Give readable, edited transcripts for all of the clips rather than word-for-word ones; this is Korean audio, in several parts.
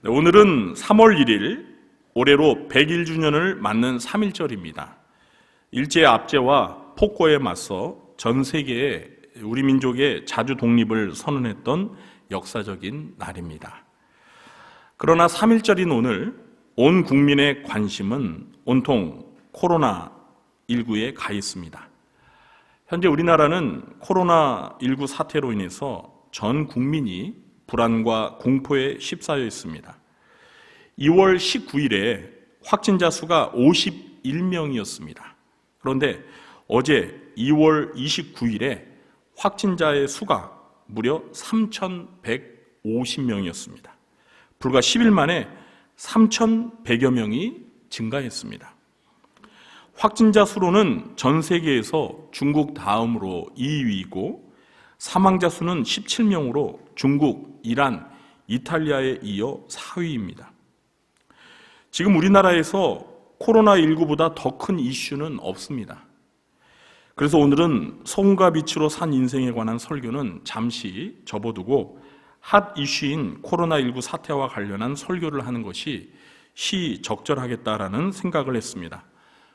네, 오늘은 3월 1일 올해로 101주년을 맞는 3.1절입니다. 일제의 압제와 폭거에 맞서 전 세계에 우리 민족의 자주 독립을 선언했던 역사적인 날입니다. 그러나 3.1절인 오늘 온 국민의 관심은 온통 코로나19에 가 있습니다. 현재 우리나라는 코로나19 사태로 인해서 전 국민이 불안과 공포에 휩싸여 있습니다. 2월 19일에 확진자 수가 51명이었습니다. 그런데 어제 2월 29일에 확진자의 수가 무려 3,150명이었습니다. 불과 10일 만에 3,100여 명이 증가했습니다. 확진자 수로는 전 세계에서 중국 다음으로 2위이고 사망자 수는 17명으로 중국, 이란, 이탈리아에 이어 4위입니다. 지금 우리나라에서 코로나19보다 더 큰 이슈는 없습니다. 그래서 오늘은 성과 빛으로 산 인생에 관한 설교는 잠시 접어두고 핫 이슈인 코로나19 사태와 관련한 설교를 하는 것이 시적절하겠다라는 생각을 했습니다.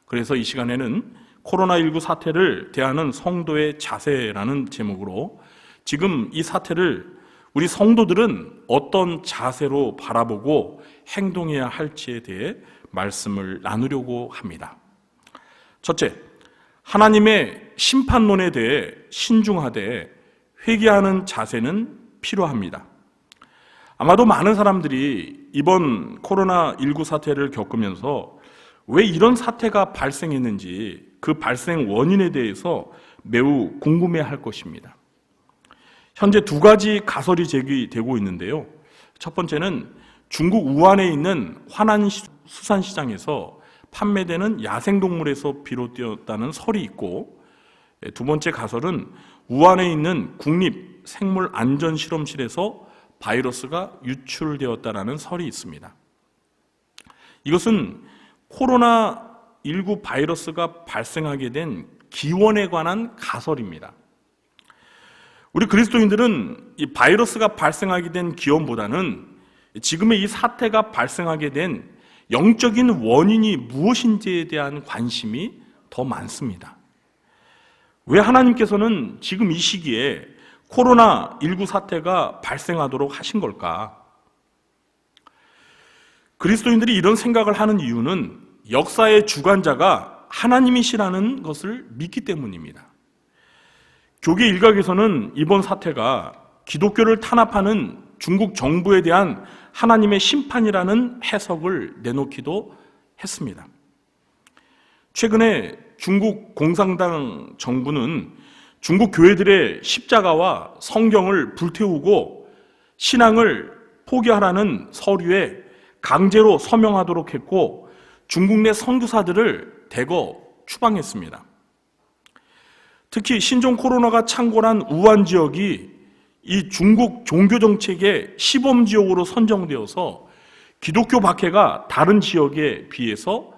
그래서 이 시간에는 코로나19 사태를 대하는 성도의 자세라는 제목으로 지금 이 사태를 우리 성도들은 어떤 자세로 바라보고 행동해야 할지에 대해 말씀을 나누려고 합니다. 첫째, 하나님의 심판론에 대해 신중하되 회개하는 자세는 필요합니다. 아마도 많은 사람들이 이번 코로나19 사태를 겪으면서 왜 이런 사태가 발생했는지 그 발생 원인에 대해서 매우 궁금해할 것입니다. 현재 두 가지 가설이 제기되고 있는데요. 첫 번째는 중국 우한에 있는 화난 수산시장에서 판매되는 야생동물에서 비롯되었다는 설이 있고, 두 번째 가설은 우한에 있는 국립생물안전실험실에서 바이러스가 유출되었다는 설이 있습니다. 이것은 코로나19 바이러스가 발생하게 된 기원에 관한 가설입니다. 우리 그리스도인들은 이 바이러스가 발생하게 된 기원보다는 지금의 이 사태가 발생하게 된 영적인 원인이 무엇인지에 대한 관심이 더 많습니다. 왜 하나님께서는 지금 이 시기에 코로나19 사태가 발생하도록 하신 걸까? 그리스도인들이 이런 생각을 하는 이유는 역사의 주관자가 하나님이시라는 것을 믿기 때문입니다. 교계 일각에서는 이번 사태가 기독교를 탄압하는 중국 정부에 대한 하나님의 심판이라는 해석을 내놓기도 했습니다. 최근에 중국 공산당 정부는 중국 교회들의 십자가와 성경을 불태우고 신앙을 포기하라는 서류에 강제로 서명하도록 했고 중국 내 선교사들을 대거 추방했습니다. 특히 신종 코로나가 창궐한 우한 지역이 이 중국 종교정책의 시범지역으로 선정되어서 기독교 박해가 다른 지역에 비해서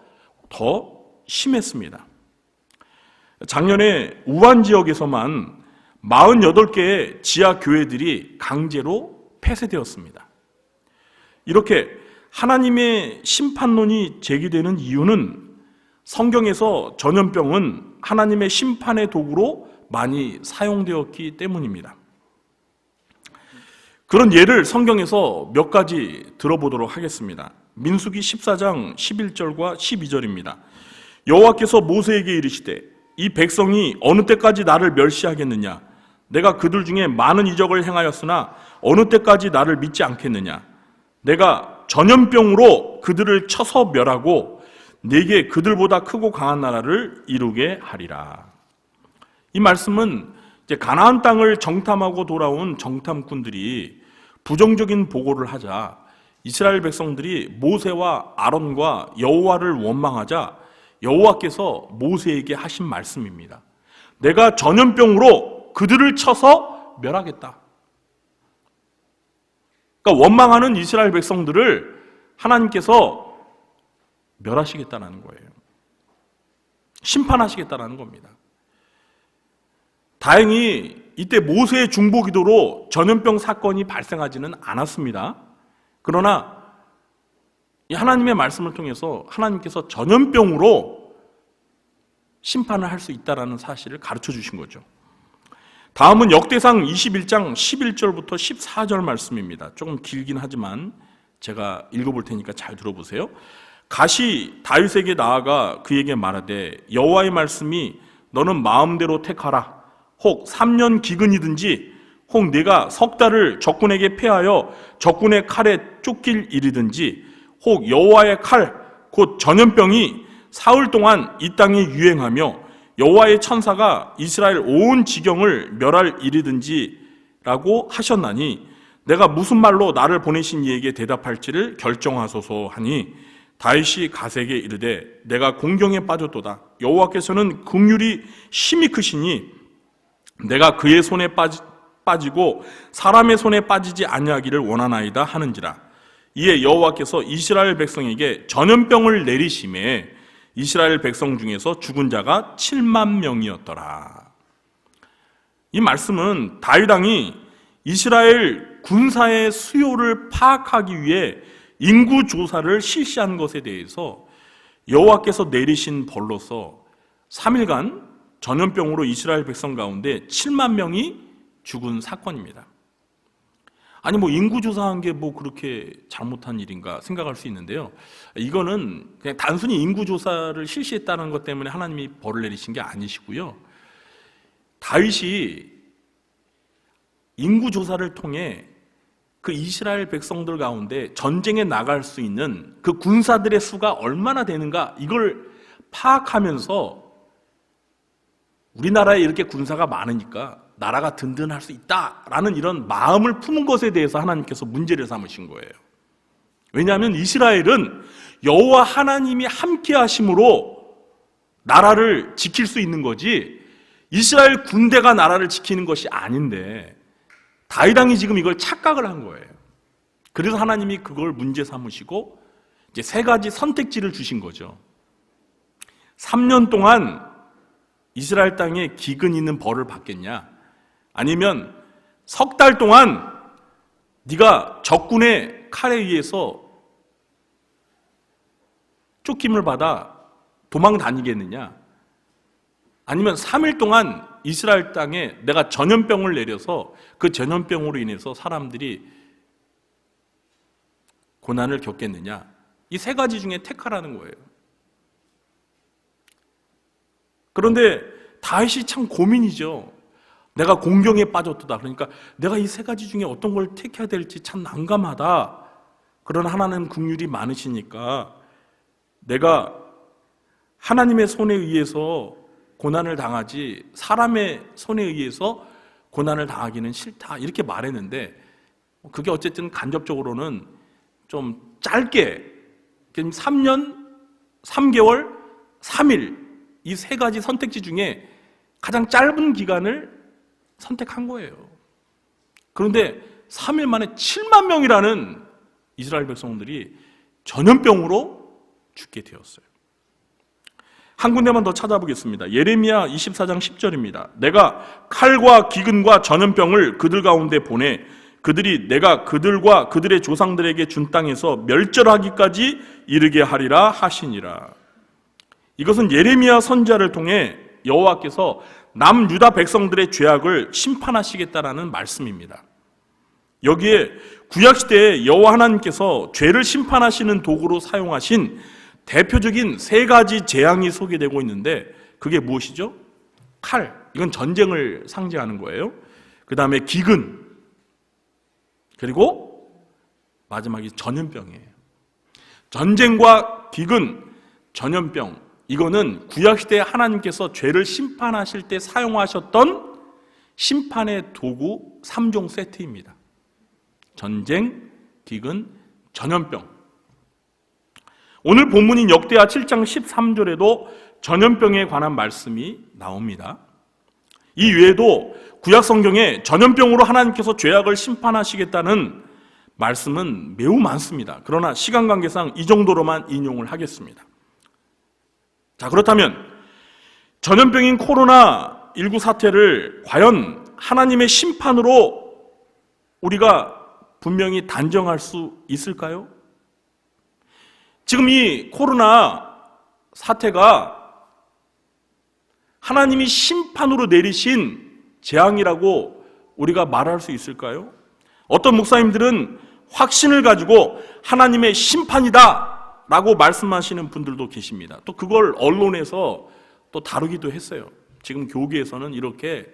더 심했습니다. 작년에 우한 지역에서만 48개의 지하 교회들이 강제로 폐쇄되었습니다. 이렇게 하나님의 심판론이 제기되는 이유는 성경에서 전염병은 하나님의 심판의 도구로 많이 사용되었기 때문입니다. 그런 예를 성경에서 몇 가지 들어보도록 하겠습니다. 민수기 14장 11절과 12절입니다. 여호와께서 모세에게 이르시되 이 백성이 어느 때까지 나를 멸시하겠느냐? 내가 그들 중에 많은 이적을 행하였으나 어느 때까지 나를 믿지 않겠느냐? 내가 전염병으로 그들을 쳐서 멸하고 내게 그들보다 크고 강한 나라를 이루게 하리라. 이 말씀은 이제 가나안 땅을 정탐하고 돌아온 정탐꾼들이 부정적인 보고를 하자 이스라엘 백성들이 모세와 아론과 여호와를 원망하자 여호와께서 모세에게 하신 말씀입니다. 내가 전염병으로 그들을 쳐서 멸하겠다. 그러니까 원망하는 이스라엘 백성들을 하나님께서 멸하시겠다는 거예요. 심판하시겠다는 겁니다. 다행히 이때 모세의 중보기도로 전염병 사건이 발생하지는 않았습니다. 그러나 이 하나님의 말씀을 통해서 하나님께서 전염병으로 심판을 할 수 있다는 사실을 가르쳐 주신 거죠. 다음은 역대상 21장 11절부터 14절 말씀입니다. 조금 길긴 하지만 제가 읽어볼 테니까 잘 들어보세요. 갓이 다윗에게 나아가 그에게 말하되 여호와의 말씀이 너는 마음대로 택하라. 혹 3년 기근이든지 혹 네가 석 달을 적군에게 패하여 적군의 칼에 쫓길 일이든지 혹 여호와의 칼 곧 전염병이 사흘 동안 이 땅에 유행하며 여호와의 천사가 이스라엘 온 지경을 멸할 일이든지 라고 하셨나니 내가 무슨 말로 나를 보내신 이에게 대답할지를 결정하소서 하니 다윗이 갓에게 이르되 내가 공경에 빠졌도다. 여호와께서는 긍휼이 심히 크시니 내가 그의 손에 빠지고 사람의 손에 빠지지 아니하기를 원하나이다 하는지라. 이에 여호와께서 이스라엘 백성에게 전염병을 내리심에 이스라엘 백성 중에서 죽은 자가 7만 명이었더라. 이 말씀은 다윗 왕이 이스라엘 군사의 수요를 파악하기 위해 인구 조사를 실시한 것에 대해서 여호와께서 내리신 벌로서 3일간 전염병으로 이스라엘 백성 가운데 7만 명이 죽은 사건입니다. 아니 인구 조사한 게 그렇게 잘못한 일인가 생각할 수 있는데요. 이거는 그냥 단순히 인구 조사를 실시했다는 것 때문에 하나님이 벌을 내리신 게 아니시고요. 다윗이 인구 조사를 통해 그 이스라엘 백성들 가운데 전쟁에 나갈 수 있는 그 군사들의 수가 얼마나 되는가 이걸 파악하면서 우리나라에 이렇게 군사가 많으니까 나라가 든든할 수 있다라는 이런 마음을 품은 것에 대해서 하나님께서 문제를 삼으신 거예요. 왜냐하면 이스라엘은 여호와 하나님이 함께 하심으로 나라를 지킬 수 있는 거지 이스라엘 군대가 나라를 지키는 것이 아닌데 다윗 왕이 지금 이걸 착각을 한 거예요. 그래서 하나님이 그걸 문제 삼으시고 이제 3가지 선택지를 주신 거죠. 3년 동안 이스라엘 땅에 기근 있는 벌을 받겠냐? 아니면 석 달 동안 네가 적군의 칼에 의해서 쫓김을 받아 도망 다니겠느냐? 아니면 3일 동안 이스라엘 땅에 내가 전염병을 내려서 그 전염병으로 인해서 사람들이 고난을 겪겠느냐? 이 3가지 중에 택하라는 거예요. 그런데 다윗이 참 고민이죠. 내가 공경에 빠졌다. 그러니까 내가 이 3가지 중에 어떤 걸 택해야 될지 참 난감하다. 그러나 하나님 긍휼이 많으시니까 내가 하나님의 손에 의해서 고난을 당하지 사람의 손에 의해서 고난을 당하기는 싫다. 이렇게 말했는데 그게 어쨌든 간접적으로는 좀 짧게 3년, 3개월, 3일 이 3가지 선택지 중에 가장 짧은 기간을 선택한 거예요. 그런데 3일 만에 7만 명이라는 이스라엘 백성들이 전염병으로 죽게 되었어요. 한 군데만 더 찾아보겠습니다. 예레미야 24장 10절입니다. 내가 칼과 기근과 전염병을 그들 가운데 보내 그들이 내가 그들과 그들의 조상들에게 준 땅에서 멸절하기까지 이르게 하리라 하시니라. 이것은 예레미야 선지자를 통해 여호와께서 남유다 백성들의 죄악을 심판하시겠다라는 말씀입니다. 여기에 구약시대에 여호와 하나님께서 죄를 심판하시는 도구로 사용하신 대표적인 3가지 재앙이 소개되고 있는데 그게 무엇이죠? 칼, 이건 전쟁을 상징하는 거예요. 그 다음에 기근, 그리고 마지막이 전염병이에요. 전쟁과 기근, 전염병, 이거는 구약시대에 하나님께서 죄를 심판하실 때 사용하셨던 심판의 도구 3종 세트입니다. 전쟁, 기근, 전염병. 오늘 본문인 역대하 7장 13절에도 전염병에 관한 말씀이 나옵니다. 이 외에도 구약 성경에 전염병으로 하나님께서 죄악을 심판하시겠다는 말씀은 매우 많습니다. 그러나 시간 관계상 이 정도로만 인용을 하겠습니다. 자, 그렇다면 전염병인 코로나19 사태를 과연 하나님의 심판으로 우리가 분명히 단정할 수 있을까요? 지금 이 코로나 사태가 하나님이 심판으로 내리신 재앙이라고 우리가 말할 수 있을까요? 어떤 목사님들은 확신을 가지고 하나님의 심판이다 라고 말씀하시는 분들도 계십니다. 또 그걸 언론에서 또 다루기도 했어요. 지금 교계에서는 이렇게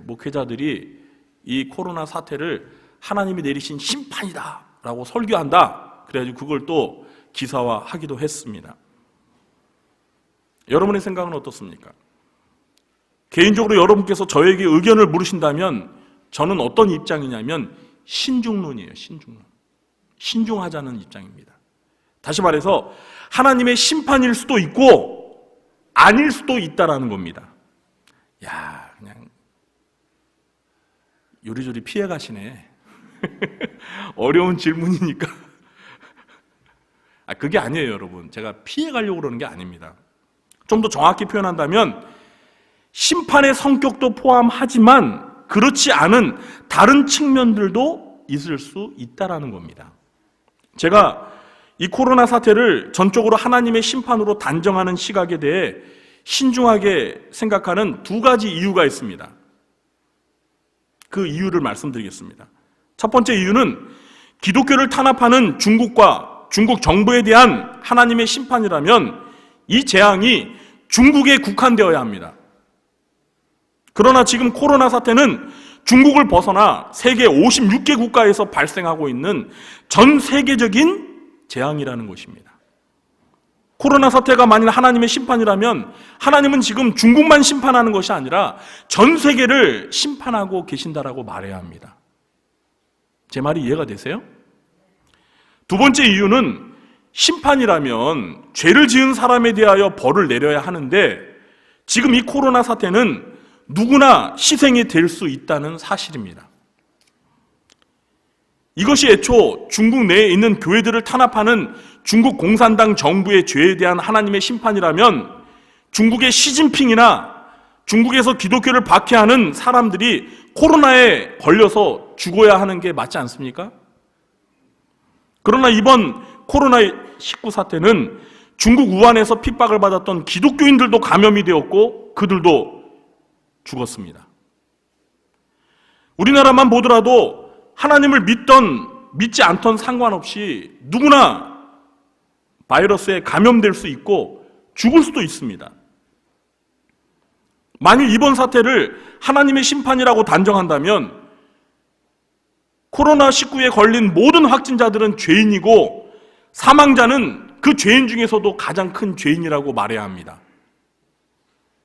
목회자들이 이 코로나 사태를 하나님이 내리신 심판이다 라고 설교한다, 그래가지고 그걸 또 기사화하기도 했습니다. 여러분의 생각은 어떻습니까? 개인적으로 여러분께서 저에게 의견을 물으신다면 저는 어떤 입장이냐면 신중론이에요. 신중하자는 입장입니다. 다시 말해서 하나님의 심판일 수도 있고 아닐 수도 있다라는 겁니다. 야, 그냥 요리조리 피해 가시네. 어려운 질문이니까. 그게 아니에요, 여러분. 제가 피해 가려고 그러는 게 아닙니다. 좀 더 정확히 표현한다면 심판의 성격도 포함하지만 그렇지 않은 다른 측면들도 있을 수 있다라는 겁니다. 제가 이 코로나 사태를 전적으로 하나님의 심판으로 단정하는 시각에 대해 신중하게 생각하는 두 가지 이유가 있습니다. 그 이유를 말씀드리겠습니다. 첫 번째 이유는 기독교를 탄압하는 중국과 중국 정부에 대한 하나님의 심판이라면 이 재앙이 중국에 국한되어야 합니다. 그러나 지금 코로나 사태는 중국을 벗어나 세계 56개 국가에서 발생하고 있는 전 세계적인 재앙이라는 것입니다. 코로나 사태가 만일 하나님의 심판이라면 하나님은 지금 중국만 심판하는 것이 아니라 전 세계를 심판하고 계신다라고 말해야 합니다. 제 말이 이해가 되세요? 두 번째 이유는 심판이라면 죄를 지은 사람에 대하여 벌을 내려야 하는데 지금 이 코로나 사태는 누구나 희생이 될 수 있다는 사실입니다. 이것이 애초 중국 내에 있는 교회들을 탄압하는 중국 공산당 정부의 죄에 대한 하나님의 심판이라면 중국의 시진핑이나 중국에서 기독교를 박해하는 사람들이 코로나에 걸려서 죽어야 하는 게 맞지 않습니까? 그러나 이번 코로나19 사태는 중국 우한에서 핍박을 받았던 기독교인들도 감염이 되었고 그들도 죽었습니다. 우리나라만 보더라도 하나님을 믿지 않던 상관없이 누구나 바이러스에 감염될 수 있고 죽을 수도 있습니다. 만일 이번 사태를 하나님의 심판이라고 단정한다면 코로나19에 걸린 모든 확진자들은 죄인이고 사망자는 그 죄인 중에서도 가장 큰 죄인이라고 말해야 합니다.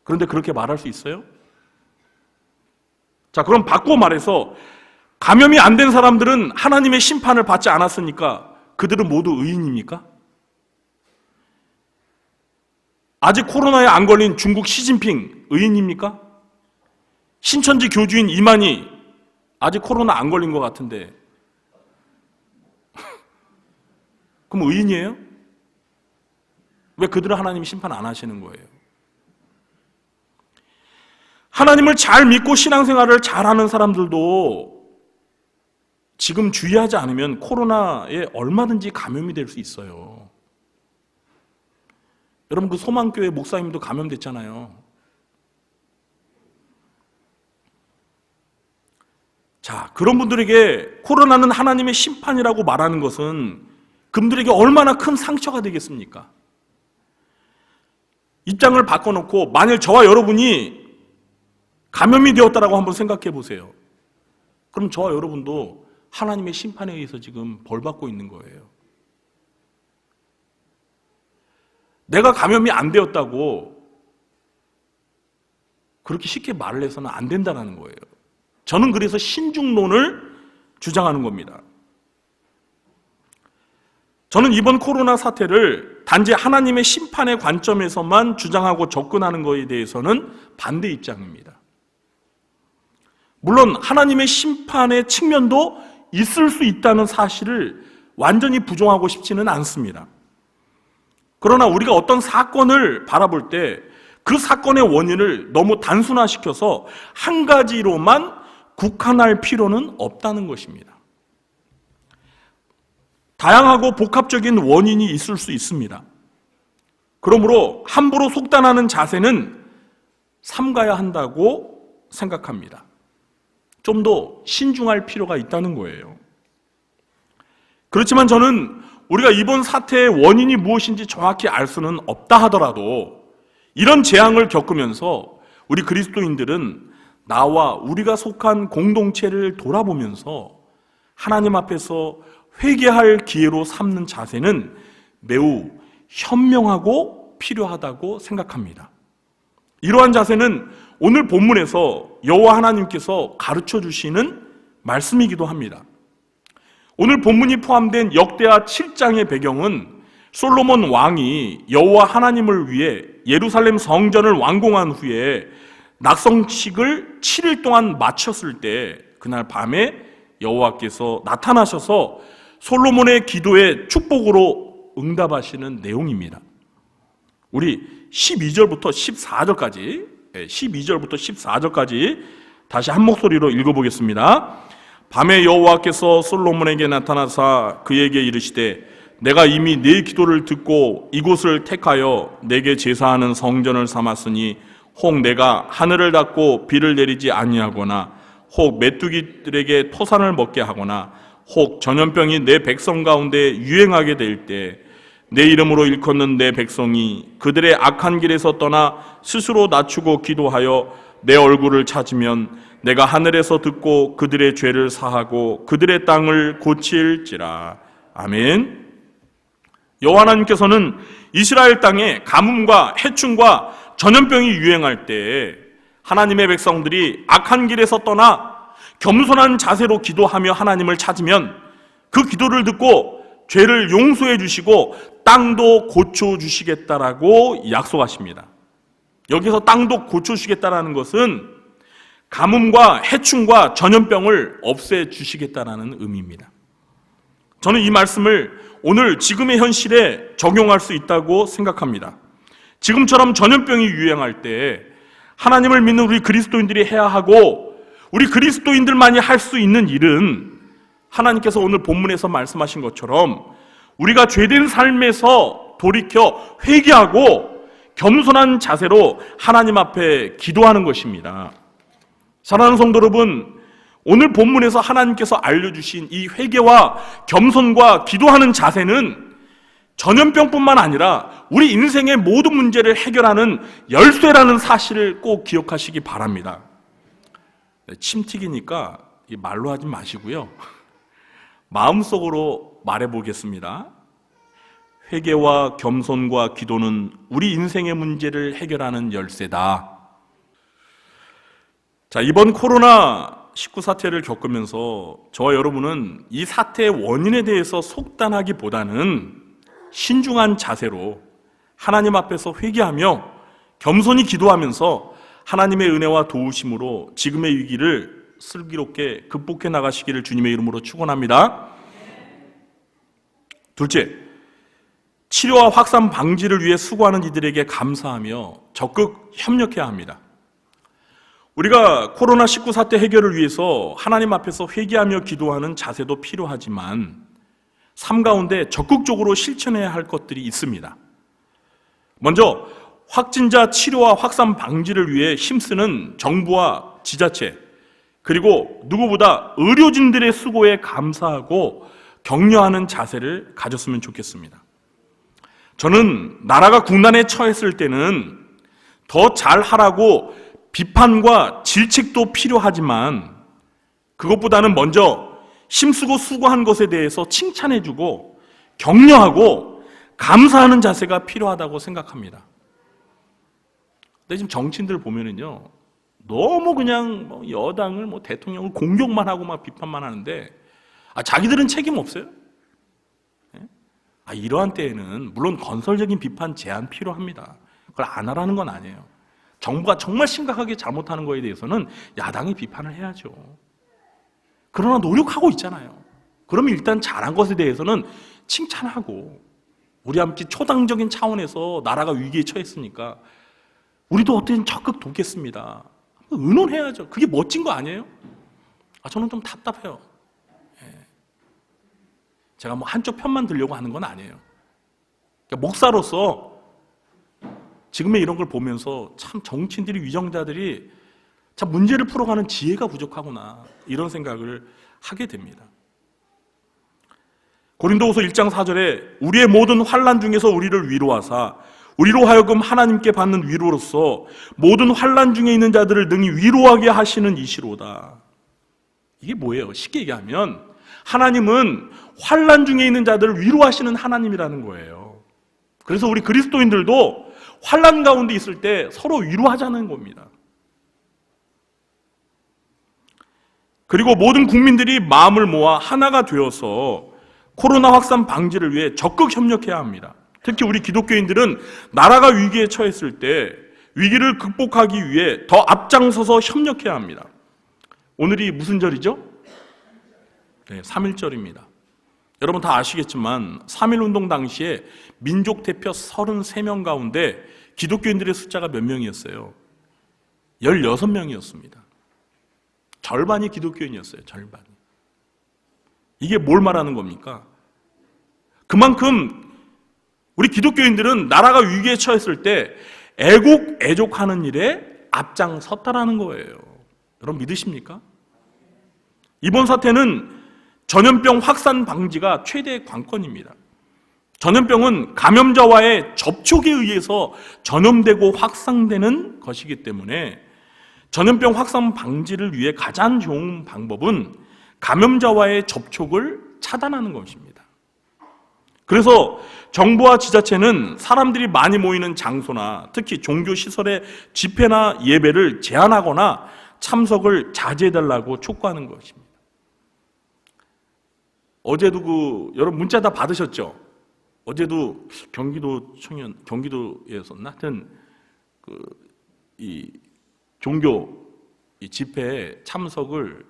그런데 그렇게 말할 수 있어요? 자, 그럼 바꿔 말해서 감염이 안 된 사람들은 하나님의 심판을 받지 않았으니까 그들은 모두 의인입니까? 아직 코로나에 안 걸린 중국 시진핑 의인입니까? 신천지 교주인 이만희 아직 코로나 안 걸린 것 같은데 그럼 의인이에요? 왜 그들은 하나님 심판 안 하시는 거예요? 하나님을 잘 믿고 신앙생활을 잘하는 사람들도 지금 주의하지 않으면 코로나에 얼마든지 감염이 될 수 있어요. 여러분, 그 소망교회 목사님도 감염됐잖아요. 자, 그런 분들에게 코로나는 하나님의 심판이라고 말하는 것은 그분들에게 얼마나 큰 상처가 되겠습니까? 입장을 바꿔놓고 만일 저와 여러분이 감염이 되었다라고 한번 생각해 보세요. 그럼 저와 여러분도 하나님의 심판에 의해서 지금 벌 받고 있는 거예요. 내가 감염이 안 되었다고 그렇게 쉽게 말을 해서는 안 된다는 거예요. 저는 그래서 신중론을 주장하는 겁니다. 저는 이번 코로나 사태를 단지 하나님의 심판의 관점에서만 주장하고 접근하는 것에 대해서는 반대 입장입니다. 물론 하나님의 심판의 측면도 있을 수 있다는 사실을 완전히 부정하고 싶지는 않습니다. 그러나 우리가 어떤 사건을 바라볼 때 그 사건의 원인을 너무 단순화시켜서 한 가지로만 국한할 필요는 없다는 것입니다. 다양하고 복합적인 원인이 있을 수 있습니다. 그러므로 함부로 속단하는 자세는 삼가야 한다고 생각합니다. 좀 더 신중할 필요가 있다는 거예요. 그렇지만 저는 우리가 이번 사태의 원인이 무엇인지 정확히 알 수는 없다 하더라도 이런 재앙을 겪으면서 우리 그리스도인들은 나와 우리가 속한 공동체를 돌아보면서 하나님 앞에서 회개할 기회로 삼는 자세는 매우 현명하고 필요하다고 생각합니다. 이러한 자세는 오늘 본문에서 여호와 하나님께서 가르쳐 주시는 말씀이기도 합니다. 오늘 본문이 포함된 역대하 7장의 배경은 솔로몬 왕이 여호와 하나님을 위해 예루살렘 성전을 완공한 후에 낙성식을 7일 동안 마쳤을 때 그날 밤에 여호와께서 나타나셔서 솔로몬의 기도에 축복으로 응답하시는 내용입니다. 우리 12절부터 14절까지 다시 한 목소리로 읽어보겠습니다. 밤에 여호와께서 솔로몬에게 나타나사 그에게 이르시되 내가 이미 네 기도를 듣고 이곳을 택하여 내게 제사하는 성전을 삼았으니 혹 내가 하늘을 닫고 비를 내리지 아니하거나 혹 메뚜기들에게 토산을 먹게 하거나 혹 전염병이 내 백성 가운데 유행하게 될 때 내 이름으로 일컫는 내 백성이 그들의 악한 길에서 떠나 스스로 낮추고 기도하여 내 얼굴을 찾으면 내가 하늘에서 듣고 그들의 죄를 사하고 그들의 땅을 고칠지라. 아멘. 여호와 하나님께서는 이스라엘 땅에 가뭄과 해충과 전염병이 유행할 때 하나님의 백성들이 악한 길에서 떠나 겸손한 자세로 기도하며 하나님을 찾으면 그 기도를 듣고 죄를 용서해 주시고 땅도 고쳐주시겠다라고 약속하십니다. 여기서 땅도 고쳐주시겠다라는 것은 가뭄과 해충과 전염병을 없애주시겠다라는 의미입니다. 저는 이 말씀을 오늘 지금의 현실에 적용할 수 있다고 생각합니다. 지금처럼 전염병이 유행할 때 하나님을 믿는 우리 그리스도인들이 해야 하고 우리 그리스도인들만이 할 수 있는 일은 하나님께서 오늘 본문에서 말씀하신 것처럼 우리가 죄된 삶에서 돌이켜 회개하고 겸손한 자세로 하나님 앞에 기도하는 것입니다. 사랑하는 성도 여러분, 오늘 본문에서 하나님께서 알려주신 이 회개와 겸손과 기도하는 자세는 전염병뿐만 아니라 우리 인생의 모든 문제를 해결하는 열쇠라는 사실을 꼭 기억하시기 바랍니다. 침 튀기니까 말로 하지 마시고요. 마음속으로 말해보겠습니다. 회개와 겸손과 기도는 우리 인생의 문제를 해결하는 열쇠다. 자, 이번 코로나19 사태를 겪으면서 저와 여러분은 이 사태의 원인에 대해서 속단하기보다는 신중한 자세로 하나님 앞에서 회개하며 겸손히 기도하면서 하나님의 은혜와 도우심으로 지금의 위기를 슬기롭게 극복해 나가시기를 주님의 이름으로 축원합니다. 둘째, 치료와 확산 방지를 위해 수고하는 이들에게 감사하며 적극 협력해야 합니다. 우리가 코로나19 사태 해결을 위해서 하나님 앞에서 회개하며 기도하는 자세도 필요하지만 삶 가운데 적극적으로 실천해야 할 것들이 있습니다. 먼저 확진자 치료와 확산 방지를 위해 힘쓰는 정부와 지자체, 그리고 누구보다 의료진들의 수고에 감사하고 격려하는 자세를 가졌으면 좋겠습니다. 저는 나라가 국난에 처했을 때는 더 잘하라고 비판과 질책도 필요하지만 그것보다는 먼저 힘쓰고 수고한 것에 대해서 칭찬해주고 격려하고 감사하는 자세가 필요하다고 생각합니다. 근데 지금 정치인들 보면은요, 너무 그냥 여당을 대통령을 공격만 하고 막 비판만 하는데 자기들은 책임 없어요? 이러한 때에는 물론 건설적인 비판 제한 필요합니다. 그걸 안 하라는 건 아니에요. 정부가 정말 심각하게 잘못하는 거에 대해서는 야당이 비판을 해야죠. 그러나 노력하고 있잖아요. 그러면 일단 잘한 것에 대해서는 칭찬하고 우리 함께 초당적인 차원에서 나라가 위기에 처했으니까 우리도 어떻게든 적극 돕겠습니다. 의논해야죠. 그게 멋진 거 아니에요? 저는 좀 답답해요. 제가 뭐 한쪽 편만 들려고 하는 건 아니에요. 그러니까 목사로서 지금의 이런 걸 보면서 참 정치인들이, 위정자들이 참 문제를 풀어가는 지혜가 부족하구나, 이런 생각을 하게 됩니다. 고린도후서 1장 4절에 우리의 모든 환난 중에서 우리를 위로하사 우리로 하여금 하나님께 받는 위로로서 모든 환난 중에 있는 자들을 능히 위로하게 하시는 이시로다. 이게 뭐예요? 쉽게 얘기하면 하나님은 환난 중에 있는 자들을 위로하시는 하나님이라는 거예요. 그래서 우리 그리스도인들도 환난 가운데 있을 때 서로 위로하자는 겁니다. 그리고 모든 국민들이 마음을 모아 하나가 되어서 코로나 확산 방지를 위해 적극 협력해야 합니다. 특히 우리 기독교인들은 나라가 위기에 처했을 때 위기를 극복하기 위해 더 앞장서서 협력해야 합니다. 오늘이 무슨 절이죠? 네, 3.1절입니다. 여러분 다 아시겠지만 3.1운동 당시에 민족 대표 33명 가운데 기독교인들의 숫자가 몇 명이었어요? 16명이었습니다. 절반이 기독교인이었어요. 절반이. 이게 뭘 말하는 겁니까? 그만큼 우리 기독교인들은 나라가 위기에 처했을 때 애국애족하는 일에 앞장섰다라는 거예요. 여러분 믿으십니까? 이번 사태는 전염병 확산 방지가 최대의 관건입니다. 전염병은 감염자와의 접촉에 의해서 전염되고 확산되는 것이기 때문에 전염병 확산 방지를 위해 가장 좋은 방법은 감염자와의 접촉을 차단하는 것입니다. 그래서 정부와 지자체는 사람들이 많이 모이는 장소나 특히 종교시설의 집회나 예배를 제한하거나 참석을 자제해달라고 촉구하는 것입니다. 어제도 여러분 문자 다 받으셨죠? 어제도 경기도에서나 하여튼 이 종교 이 집회에 참석을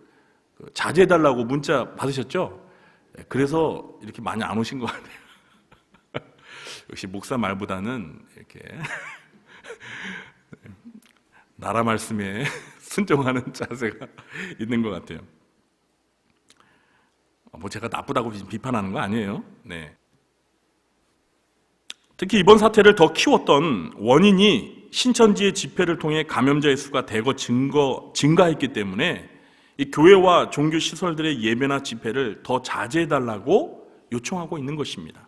자제해달라고 문자 받으셨죠? 그래서 이렇게 많이 안 오신 것 같아요. 역시 목사 말보다는 이렇게 나라 말씀에 순종하는 자세가 있는 것 같아요. 뭐 제가 나쁘다고 비판하는 거 아니에요. 네. 특히 이번 사태를 더 키웠던 원인이 신천지의 집회를 통해 감염자의 수가 대거 증가했기 때문에 이 교회와 종교 시설들의 예배나 집회를 더 자제해달라고 요청하고 있는 것입니다.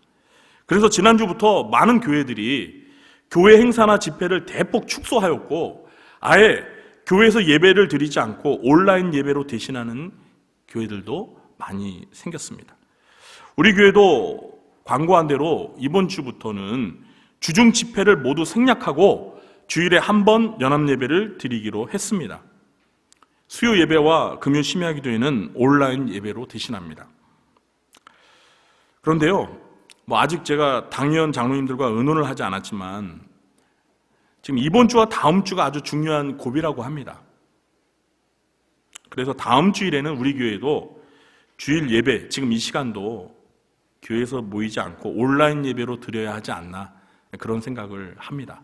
그래서 지난주부터 많은 교회들이 교회 행사나 집회를 대폭 축소하였고 아예 교회에서 예배를 드리지 않고 온라인 예배로 대신하는 교회들도 많이 생겼습니다. 우리 교회도 광고한 대로 이번 주부터는 주중 집회를 모두 생략하고 주일에 한 번 연합 예배를 드리기로 했습니다. 수요 예배와 금요 심야기도회는 온라인 예배로 대신합니다. 그런데요, 아직 제가 당위원 장로님들과 의논을 하지 않았지만 지금 이번 주와 다음 주가 아주 중요한 고비라고 합니다. 그래서 다음 주일에는 우리 교회도 주일 예배, 지금 이 시간도 교회에서 모이지 않고 온라인 예배로 드려야 하지 않나, 그런 생각을 합니다.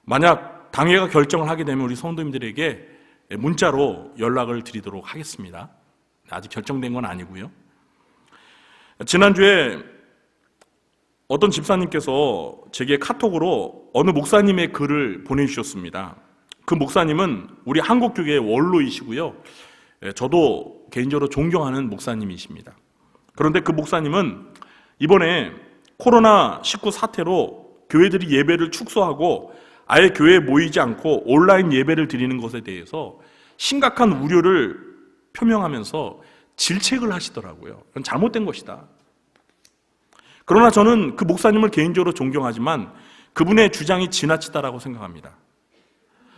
만약 당회가 결정을 하게 되면 우리 성도님들에게 문자로 연락을 드리도록 하겠습니다. 아직 결정된 건 아니고요. 지난주에 어떤 집사님께서 제게 카톡으로 어느 목사님의 글을 보내주셨습니다. 그 목사님은 우리 한국교회의 원로이시고요. 저도 개인적으로 존경하는 목사님이십니다. 그런데 그 목사님은 이번에 코로나19 사태로 교회들이 예배를 축소하고 아예 교회에 모이지 않고 온라인 예배를 드리는 것에 대해서 심각한 우려를 표명하면서 질책을 하시더라고요. 그건 잘못된 것이다. 그러나 저는 그 목사님을 개인적으로 존경하지만 그분의 주장이 지나치다라고 생각합니다.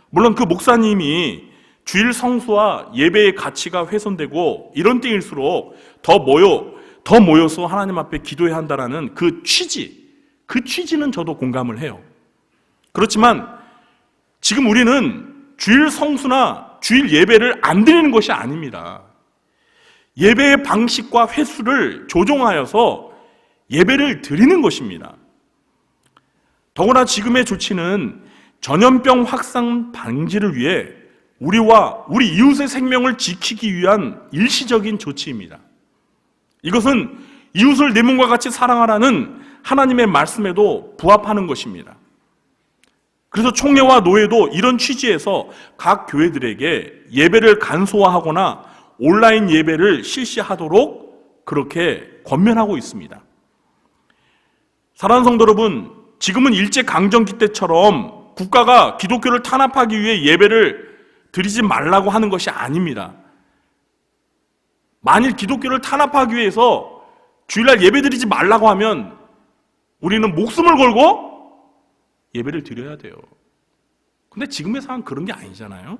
물론 그 목사님이 주일 성수와 예배의 가치가 훼손되고 이런 때일수록 더 모여서 하나님 앞에 기도해야 한다라는 그 취지는 저도 공감을 해요. 그렇지만 지금 우리는 주일 성수나 주일 예배를 안 드리는 것이 아닙니다. 예배의 방식과 횟수를 조정하여서 예배를 드리는 것입니다. 더구나 지금의 조치는 전염병 확산 방지를 위해 우리와 우리 이웃의 생명을 지키기 위한 일시적인 조치입니다. 이것은 이웃을 내 몸과 같이 사랑하라는 하나님의 말씀에도 부합하는 것입니다. 그래서 총회와 노회도 이런 취지에서 각 교회들에게 예배를 간소화하거나 온라인 예배를 실시하도록 그렇게 권면하고 있습니다. 사랑하는 성도 여러분, 지금은 일제강점기 때처럼 국가가 기독교를 탄압하기 위해 예배를 드리지 말라고 하는 것이 아닙니다. 만일 기독교를 탄압하기 위해서 주일날 예배 드리지 말라고 하면 우리는 목숨을 걸고 예배를 드려야 돼요. 근데 지금의 상황은 그런 게 아니잖아요.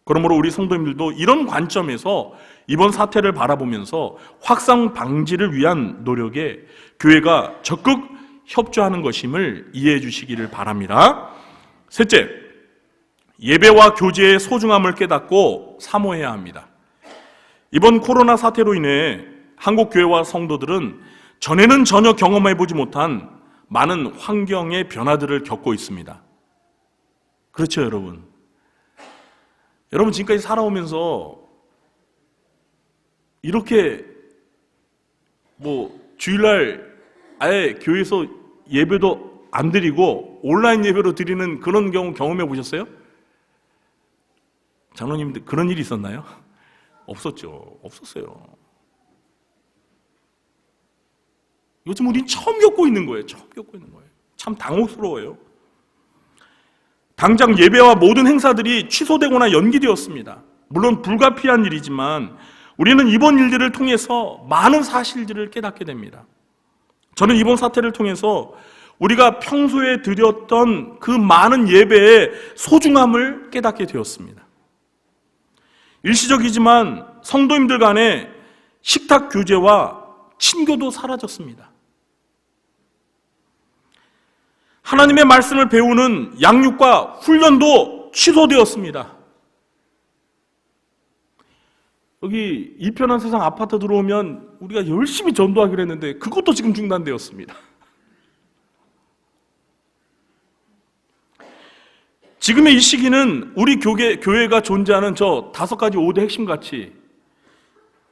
그러므로 우리 성도님들도 이런 관점에서 이번 사태를 바라보면서 확산 방지를 위한 노력에 교회가 적극 협조하는 것임을 이해해 주시기를 바랍니다. 셋째, 예배와 교제의 소중함을 깨닫고 사모해야 합니다. 이번 코로나 사태로 인해 한국 교회와 성도들은 전에는 전혀 경험해보지 못한 많은 환경의 변화들을 겪고 있습니다. 그렇죠, 여러분? 여러분 지금까지 살아오면서 이렇게 주일날 아예 교회에서 예배도 안 드리고 온라인 예배로 드리는 그런 경우 경험해 보셨어요? 장로님들 그런 일이 있었나요? 없었죠. 없었어요. 요즘 우린 처음 겪고 있는 거예요. 처음 겪고 있는 거예요. 참 당혹스러워요. 당장 예배와 모든 행사들이 취소되거나 연기되었습니다. 물론 불가피한 일이지만 우리는 이번 일들을 통해서 많은 사실들을 깨닫게 됩니다. 저는 이번 사태를 통해서 우리가 평소에 드렸던 그 많은 예배의 소중함을 깨닫게 되었습니다. 일시적이지만 성도님들 간의 식탁 교제와 친교도 사라졌습니다. 하나님의 말씀을 배우는 양육과 훈련도 취소되었습니다. 여기 이편한 세상 아파트 들어오면 우리가 열심히 전도하기로 했는데 그것도 지금 중단되었습니다. 지금의 이 시기는 우리 교회가 존재하는 저 5가지 5대 핵심 가치,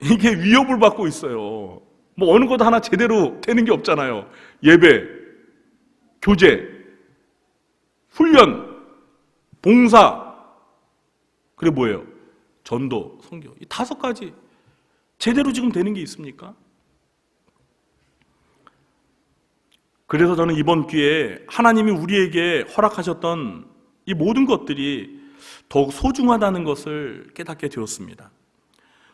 이게 위협을 받고 있어요. 어느 것 하나 제대로 되는 게 없잖아요. 예배, 교제, 훈련, 봉사, 그리고 뭐예요? 전도, 선교. 이 5가지 제대로 지금 되는 게 있습니까? 그래서 저는 이번 기회에 하나님이 우리에게 허락하셨던 이 모든 것들이 더욱 소중하다는 것을 깨닫게 되었습니다.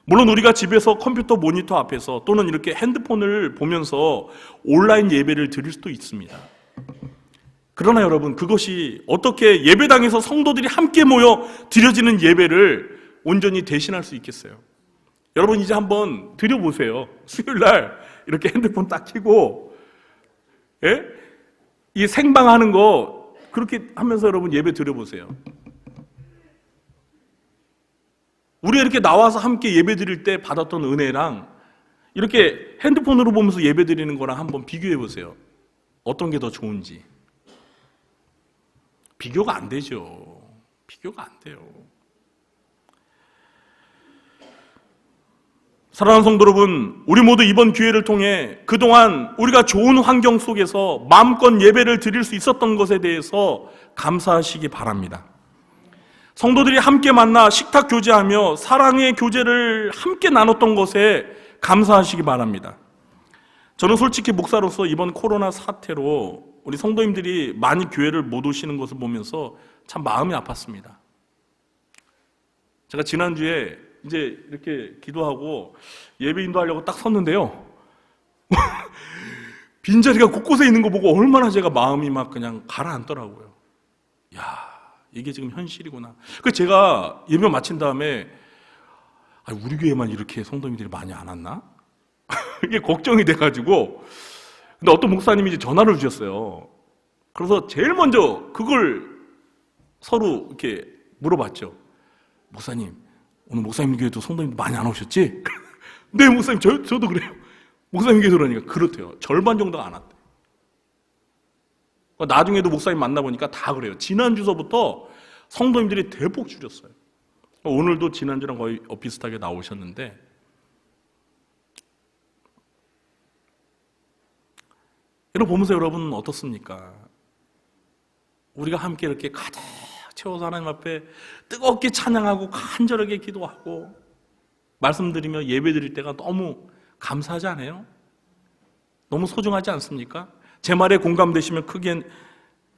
물론 우리가 집에서 컴퓨터 모니터 앞에서 또는 이렇게 핸드폰을 보면서 온라인 예배를 드릴 수도 있습니다. 그러나 여러분, 그것이 어떻게 예배당에서 성도들이 함께 모여 드려지는 예배를 온전히 대신할 수 있겠어요? 여러분 이제 한번 드려보세요. 수요일날 이렇게 핸드폰 딱 켜고 이 생방하는 거 그렇게 하면서 여러분 예배 드려보세요. 우리가 이렇게 나와서 함께 예배 드릴 때 받았던 은혜랑 이렇게 핸드폰으로 보면서 예배 드리는 거랑 한번 비교해 보세요. 어떤 게 더 좋은지. 비교가 안 되죠. 비교가 안 돼요. 사랑하는 성도 여러분, 우리 모두 이번 기회를 통해 그동안 우리가 좋은 환경 속에서 마음껏 예배를 드릴 수 있었던 것에 대해서 감사하시기 바랍니다. 성도들이 함께 만나 식탁 교제하며 사랑의 교제를 함께 나눴던 것에 감사하시기 바랍니다. 저는 솔직히 목사로서 이번 코로나 사태로 우리 성도님들이 많이 교회를 못 오시는 것을 보면서 참 마음이 아팠습니다. 제가 지난주에 이제 이렇게 기도하고 예배 인도하려고 딱 섰는데요. 빈자리가 곳곳에 있는 거 보고 얼마나 제가 마음이 막 그냥 가라앉더라고요. 야, 이게 지금 현실이구나. 그 제가 예배 마친 다음에 우리 교회만 이렇게 성도님들이 많이 안 왔나? 이게 걱정이 돼가지고. 근데 어떤 목사님이 이제 전화를 주셨어요. 그래서 제일 먼저 그걸 서로 이렇게 물어봤죠. 목사님, 오늘 목사님 교회도 성도님들 많이 안 오셨지? 네, 목사님, 저도 그래요. 목사님 교회 들어오니까 그렇대요. 절반 정도가 안 왔대. 나중에도 목사님 만나보니까 다 그래요. 지난주서부터 성도님들이 대폭 줄였어요. 오늘도 지난주랑 거의 비슷하게 나오셨는데, 이런 보면서 여러분 어떻습니까? 우리가 함께 이렇게 가득 채워서 하나님 앞에 뜨겁게 찬양하고 간절하게 기도하고 말씀드리며 예배드릴 때가 너무 감사하지 않아요? 너무 소중하지 않습니까? 제 말에 공감되시면 크게,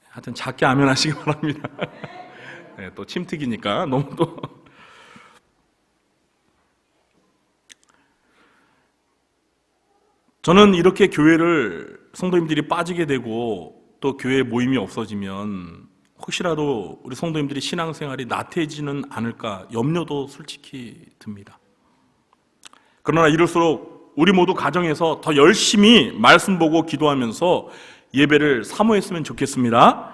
하여튼 작게 아멘 하시기 바랍니다. 네, 또 침특이니까 너무 또. 저는 이렇게 교회를 성도님들이 빠지게 되고 또 교회 모임이 없어지면 혹시라도 우리 성도님들이 신앙생활이 나태해지는 않을까 염려도 솔직히 듭니다. 그러나 이럴수록 우리 모두 가정에서 더 열심히 말씀 보고 기도하면서 예배를 사모했으면 좋겠습니다.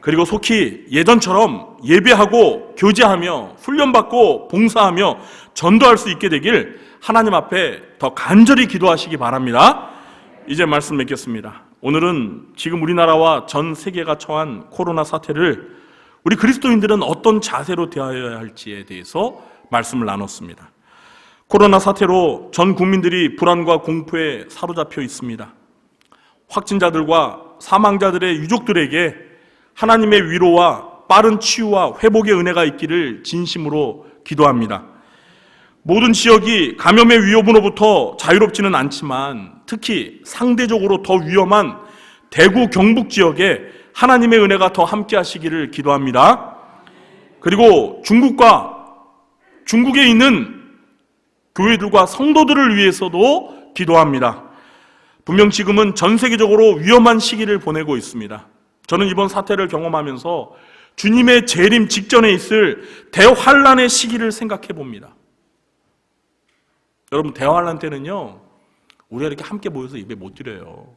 그리고 속히 예전처럼 예배하고 교제하며 훈련받고 봉사하며 전도할 수 있게 되길 하나님 앞에 더 간절히 기도하시기 바랍니다. 이제 말씀 맺겠습니다. 오늘은 지금 우리나라와 전 세계가 처한 코로나 사태를 우리 그리스도인들은 어떤 자세로 대하여야 할지에 대해서 말씀을 나눴습니다. 코로나 사태로 전 국민들이 불안과 공포에 사로잡혀 있습니다. 확진자들과 사망자들의 유족들에게 하나님의 위로와 빠른 치유와 회복의 은혜가 있기를 진심으로 기도합니다. 모든 지역이 감염의 위협으로부터 자유롭지는 않지만 특히 상대적으로 더 위험한 대구 경북 지역에 하나님의 은혜가 더 함께 하시기를 기도합니다. 그리고 중국에 있는 교회들과 성도들을 위해서도 기도합니다. 분명 지금은 전 세계적으로 위험한 시기를 보내고 있습니다. 저는 이번 사태를 경험하면서 주님의 재림 직전에 있을 대환란의 시기를 생각해 봅니다. 여러분, 대환란 때는요, 우리가 이렇게 함께 모여서 예배 못 드려요.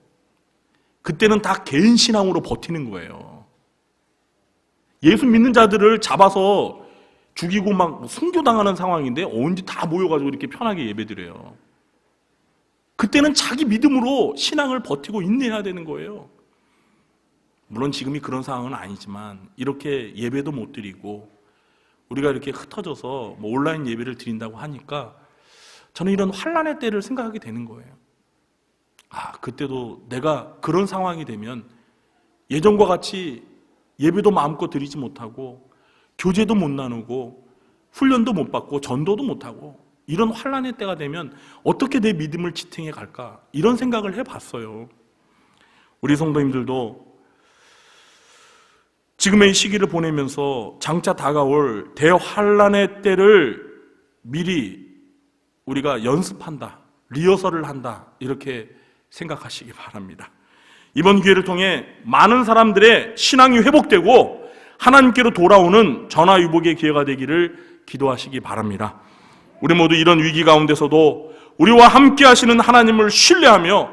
그때는 다 개인 신앙으로 버티는 거예요. 예수 믿는 자들을 잡아서 죽이고 막 순교당하는 상황인데 언제 다 모여가지고 이렇게 편하게 예배 드려요. 그때는 자기 믿음으로 신앙을 버티고 인내해야 되는 거예요. 물론 지금이 그런 상황은 아니지만 이렇게 예배도 못 드리고 우리가 이렇게 흩어져서 뭐 온라인 예배를 드린다고 하니까 저는 이런 환란의 때를 생각하게 되는 거예요. 그때도 내가 그런 상황이 되면 예전과 같이 예배도 마음껏 드리지 못하고 교제도 못 나누고 훈련도 못 받고 전도도 못하고 이런 환란의 때가 되면 어떻게 내 믿음을 지탱해 갈까, 이런 생각을 해봤어요. 우리 성도님들도 지금의 이 시기를 보내면서 장차 다가올 대환란의 때를 미리 우리가 연습한다, 리허설을 한다, 이렇게 생각하시기 바랍니다. 이번 기회를 통해 많은 사람들의 신앙이 회복되고 하나님께로 돌아오는 전화위복의 기회가 되기를 기도하시기 바랍니다. 우리 모두 이런 위기 가운데서도 우리와 함께 하시는 하나님을 신뢰하며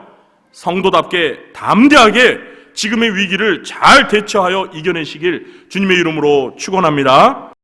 성도답게 담대하게 지금의 위기를 잘 대처하여 이겨내시길 주님의 이름으로 축원합니다.